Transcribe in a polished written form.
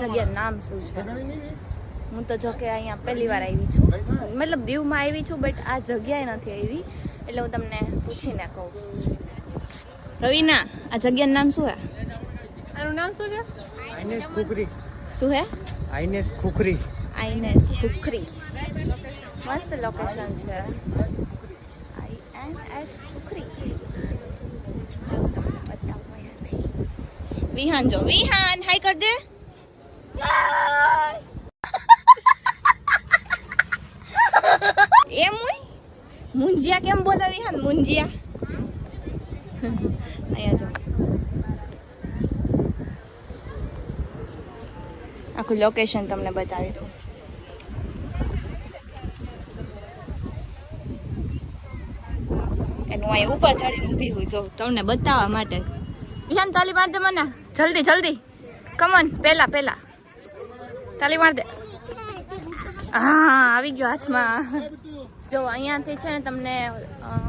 જગ્યાનું નામ શું છે. હું તો જો કે અહીંયા પહેલી વાર આવી છું, મતલબ દીવમાં આવી છું, બટ આ જગ્યાએ નથી આવી, એટલે હું તમને પૂછીને કહું. રવિના, આ જગ્યાનું નામ શું હે? આનું નામ શું છે? આઈનેસ ખુખરી. શું હે? આઈનેસ ખુખરી. આઈનેસ ખુખરી. મસ્ત લોકેશન છે. આઈએનએસ ખુખરી. જો તમને બતાવું અહીંયાથી. વિહાન જો, વિહાન હાય કર દે. એમ હોય મુંજિયા કેમ બોલે વિહાન? મુંજિયા. અહીંયા જો આખું લોકેશન તમને બતાવી દઉં. એનું અહીં ઉપર ચડીને ઊભી હોય જો તમને બતાવવા માટે. વિહાન તાલી માર દે મને, જલ્દી જલ્દી, કમન, પેલા તાલી માર દે. હા આવી ગયો હાથમાં. જો અહીંયાથી છે ને તમને